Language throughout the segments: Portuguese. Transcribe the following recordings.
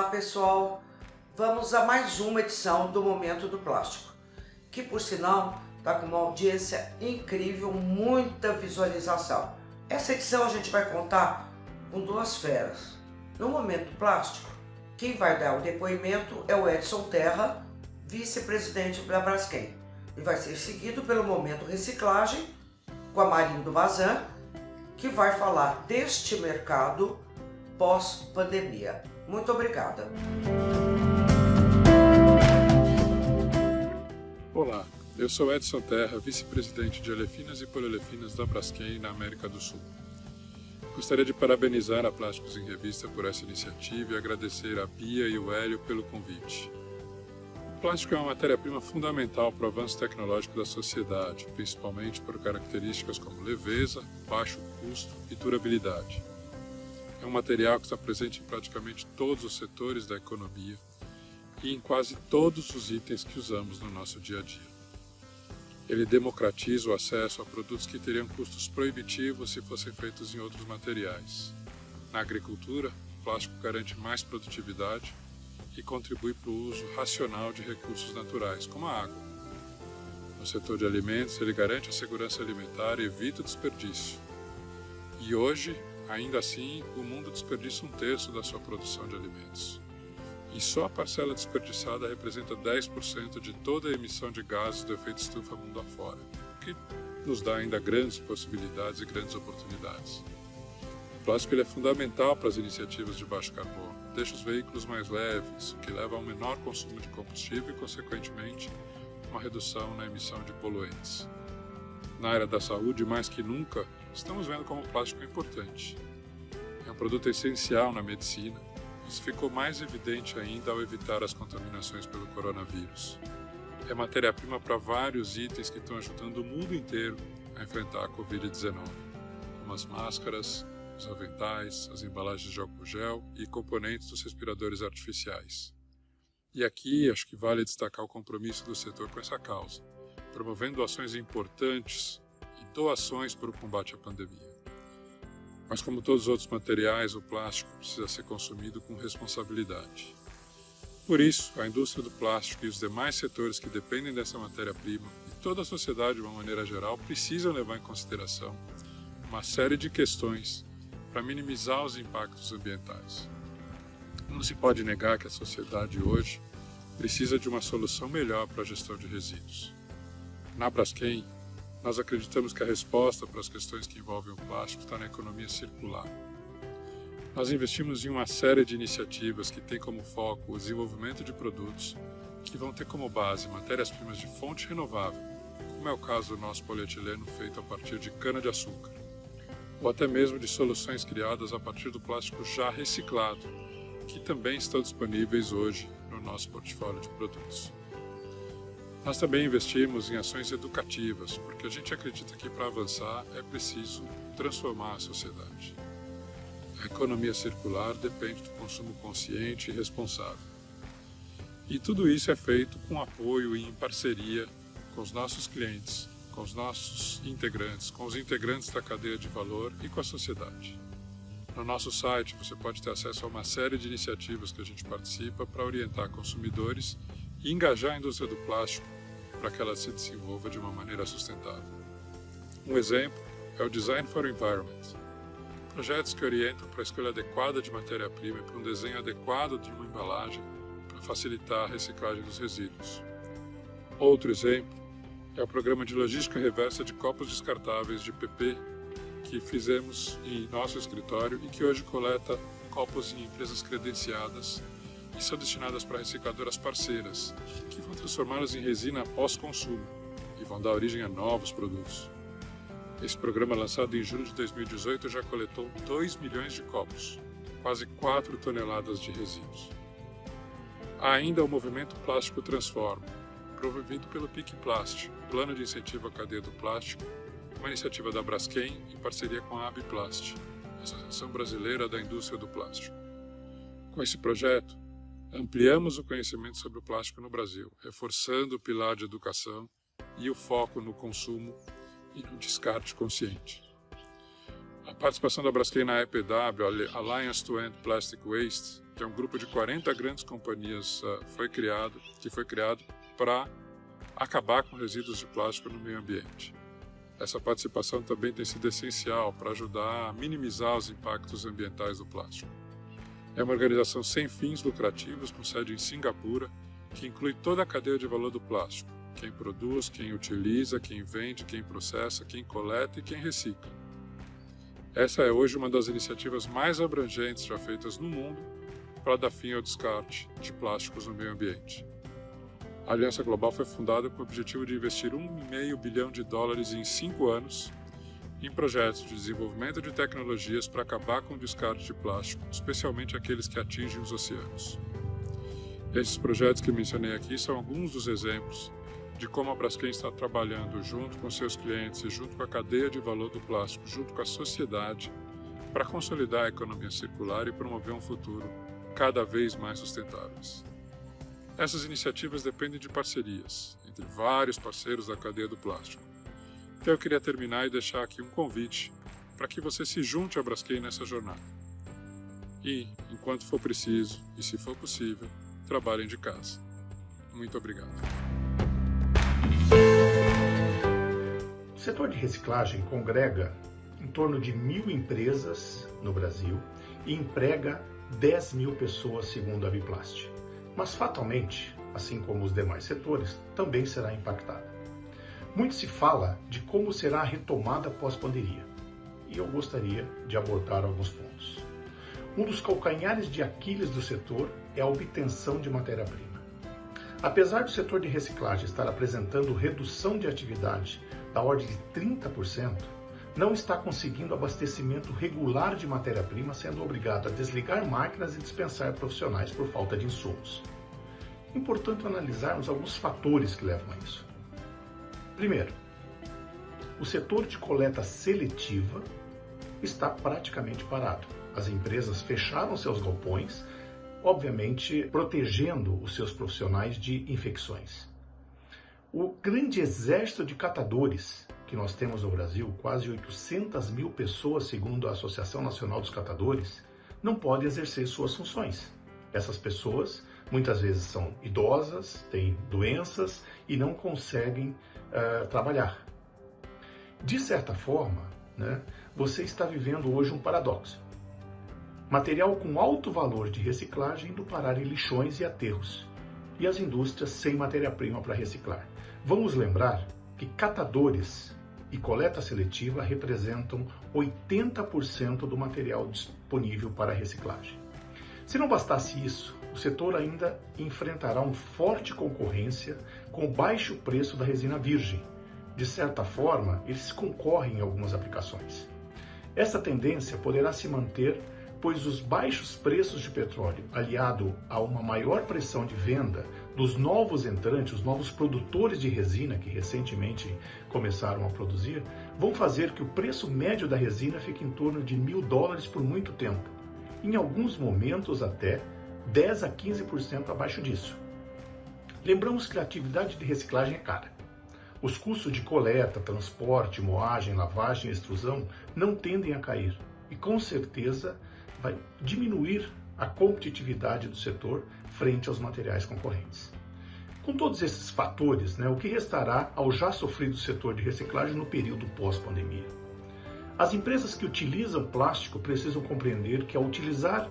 Olá pessoal, vamos a mais uma edição do Momento do Plástico, que por sinal está com uma audiência incrível, muita visualização. Essa edição a gente vai contar com duas feras. No Momento Plástico, quem vai dar o depoimento é o Edson Terra, vice-presidente da Braskem, e vai ser seguido pelo Momento Reciclagem com a Marindo Bazan, que vai falar deste mercado pós-pandemia. Muito obrigada. Olá, eu sou Edson Terra, vice-presidente de Olefinas e Poliolefinas da Braskem na América do Sul. Gostaria de parabenizar a Plásticos em Revista por essa iniciativa e agradecer a Bia e o Hélio pelo convite. O plástico é uma matéria-prima fundamental para o avanço tecnológico da sociedade, principalmente por características como leveza, baixo custo e durabilidade. É um material que está presente em praticamente todos os setores da economia e em quase todos os itens que usamos no nosso dia a dia. Ele democratiza o acesso a produtos que teriam custos proibitivos se fossem feitos em outros materiais. Na agricultura, o plástico garante mais produtividade e contribui para o uso racional de recursos naturais, como a água. No setor de alimentos, ele garante a segurança alimentar e evita o desperdício. E hoje, ainda assim, o mundo desperdiça 1/3 da sua produção de alimentos. E só a parcela desperdiçada representa 10% de toda a emissão de gases do efeito estufa mundo afora, o que nos dá ainda grandes possibilidades e grandes oportunidades. O plástico é fundamental para as iniciativas de baixo carbono, deixa os veículos mais leves, o que leva a um menor consumo de combustível e, consequentemente, uma redução na emissão de poluentes. Na área da saúde, mais que nunca, estamos vendo como o plástico é importante. É um produto essencial na medicina. Isso ficou mais evidente ainda ao evitar as contaminações pelo coronavírus. É matéria-prima para vários itens que estão ajudando o mundo inteiro a enfrentar a Covid-19, como as máscaras, os aventais, as embalagens de álcool gel e componentes dos respiradores artificiais. E aqui acho que vale destacar o compromisso do setor com essa causa, promovendo ações importantes e doações para o combate à pandemia. Mas como todos os outros materiais, o plástico precisa ser consumido com responsabilidade. Por isso, a indústria do plástico e os demais setores que dependem dessa matéria-prima e toda a sociedade de uma maneira geral precisam levar em consideração uma série de questões para minimizar os impactos ambientais. Não se pode negar que a sociedade hoje precisa de uma solução melhor para a gestão de resíduos. Na Braskem, nós acreditamos que a resposta para as questões que envolvem o plástico está na economia circular. Nós investimos em uma série de iniciativas que têm como foco o desenvolvimento de produtos que vão ter como base matérias-primas de fonte renovável, como é o caso do nosso polietileno feito a partir de cana-de-açúcar, ou até mesmo de soluções criadas a partir do plástico já reciclado, que também estão disponíveis hoje no nosso portfólio de produtos. Nós também investimos em ações educativas, porque a gente acredita que para avançar é preciso transformar a sociedade. A economia circular depende do consumo consciente e responsável. E tudo isso é feito com apoio e em parceria com os nossos clientes, com os nossos integrantes, com os integrantes da cadeia de valor e com a sociedade. No nosso site você pode ter acesso a uma série de iniciativas que a gente participa para orientar consumidores e engajar a indústria do plástico para que ela se desenvolva de uma maneira sustentável. Um exemplo é o Design for Environment, projetos que orientam para a escolha adequada de matéria-prima e para um desenho adequado de uma embalagem para facilitar a reciclagem dos resíduos. Outro exemplo é o programa de logística reversa de copos descartáveis de PP que fizemos em nosso escritório e que hoje coleta copos em empresas credenciadas e são destinadas para recicladoras parceiras, que vão transformá-los em resina pós-consumo e vão dar origem a novos produtos. Esse programa, lançado em julho de 2018, já coletou 2 milhões de copos, quase 4 toneladas de resíduos. Há ainda o movimento Plástico Transforma, promovido pelo PIC Plast, Plano de Incentivo à Cadeia do Plástico, uma iniciativa da Braskem em parceria com a Abiplast, Associação Brasileira da Indústria do Plástico. Com esse projeto, ampliamos o conhecimento sobre o plástico no Brasil, reforçando o pilar de educação e o foco no consumo e no descarte consciente. A participação da Braskem na EPW, Alliance to End Plastic Waste, que é um grupo de 40 grandes companhias, que foi criado para acabar com resíduos de plástico no meio ambiente. Essa participação também tem sido essencial para ajudar a minimizar os impactos ambientais do plástico. É uma organização sem fins lucrativos, com sede em Singapura, que inclui toda a cadeia de valor do plástico: quem produz, quem utiliza, quem vende, quem processa, quem coleta e quem recicla. Essa é hoje uma das iniciativas mais abrangentes já feitas no mundo para dar fim ao descarte de plásticos no meio ambiente. A Aliança Global foi fundada com o objetivo de investir $1,5 bilhão em 5 anos em projetos de desenvolvimento de tecnologias para acabar com o descarte de plástico, especialmente aqueles que atingem os oceanos. Esses projetos que mencionei aqui são alguns dos exemplos de como a Braskem está trabalhando junto com seus clientes e junto com a cadeia de valor do plástico, junto com a sociedade, para consolidar a economia circular e promover um futuro cada vez mais sustentáveis. Essas iniciativas dependem de parcerias entre vários parceiros da cadeia do plástico. Então eu queria terminar e deixar aqui um convite para que você se junte à Braskem nessa jornada. E, enquanto for preciso e se for possível, trabalhem de casa. Muito obrigado. O setor de reciclagem congrega em torno de 1.000 empresas no Brasil e emprega 10 mil pessoas, segundo a Biplast. Mas fatalmente, assim como os demais setores, também será impactada. Muito se fala de como será a retomada pós-pandemia, e eu gostaria de abordar alguns pontos. Um dos calcanhares de Aquiles do setor é a obtenção de matéria-prima. Apesar do setor de reciclagem estar apresentando redução de atividade da ordem de 30%, não está conseguindo abastecimento regular de matéria-prima, sendo obrigado a desligar máquinas e dispensar profissionais por falta de insumos. É importante analisarmos alguns fatores que levam a isso. Primeiro, o setor de coleta seletiva está praticamente parado. As empresas fecharam seus galpões, obviamente protegendo os seus profissionais de infecções. O grande exército de catadores que nós temos no Brasil, quase 800 mil pessoas, segundo a Associação Nacional dos Catadores, não pode exercer suas funções. Essas pessoas muitas vezes são idosas, têm doenças e não conseguem trabalhar. De certa forma, você está vivendo hoje um paradoxo. Material com alto valor de reciclagem indo parar em lixões e aterros, e as indústrias sem matéria-prima para reciclar. Vamos lembrar que catadores e coleta seletiva representam 80% do material disponível para reciclagem. Se não bastasse isso, o setor ainda enfrentará uma forte concorrência com o baixo preço da resina virgem. De certa forma, eles concorrem em algumas aplicações. Essa tendência poderá se manter, pois os baixos preços de petróleo, aliado a uma maior pressão de venda dos novos entrantes, os novos produtores de resina que recentemente começaram a produzir, vão fazer que o preço médio da resina fique em torno de $1.000 por muito tempo. Em alguns momentos até 10 a 15% abaixo disso. Lembramos que a atividade de reciclagem é cara. Os custos de coleta, transporte, moagem, lavagem e extrusão não tendem a cair e com certeza vai diminuir a competitividade do setor frente aos materiais concorrentes. Com todos esses fatores, o que restará ao já sofrido setor de reciclagem no período pós-pandemia? As empresas que utilizam plástico precisam compreender que ao utilizar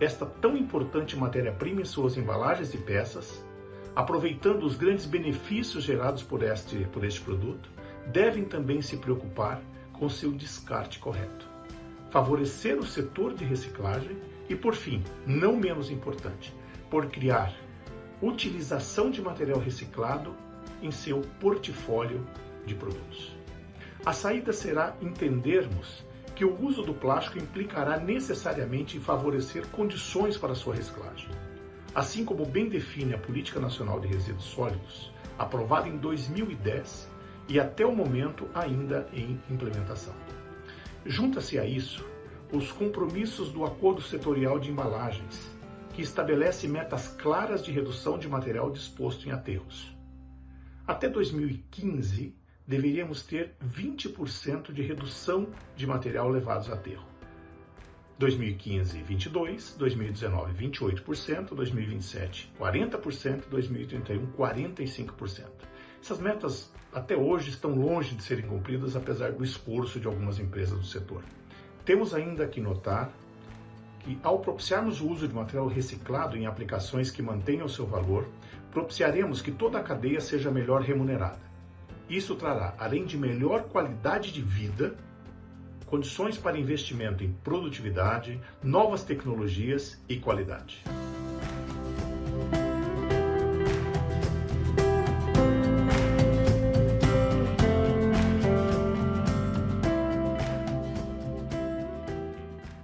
esta tão importante matéria-prima em suas embalagens e peças, aproveitando os grandes benefícios gerados por este produto, devem também se preocupar com seu descarte correto, favorecer o setor de reciclagem e, por fim, não menos importante, por criar utilização de material reciclado em seu portfólio de produtos. A saída será entendermos que o uso do plástico implicará necessariamente em favorecer condições para sua reciclagem. Assim como bem define a Política Nacional de Resíduos Sólidos, aprovada em 2010 e até o momento ainda em implementação. Junta-se a isso os compromissos do Acordo Setorial de Embalagens, que estabelece metas claras de redução de material disposto em aterros. Até 2015, deveríamos ter 20% de redução de material levados a aterro. 2015, 22%, 2019, 28%, 2027, 40%, 2031, 45%. Essas metas até hoje estão longe de serem cumpridas, apesar do esforço de algumas empresas do setor. Temos ainda que notar que, ao propiciarmos o uso de material reciclado em aplicações que mantenham o seu valor, propiciaremos que toda a cadeia seja melhor remunerada. Isso trará, além de melhor qualidade de vida, condições para investimento em produtividade, novas tecnologias e qualidade.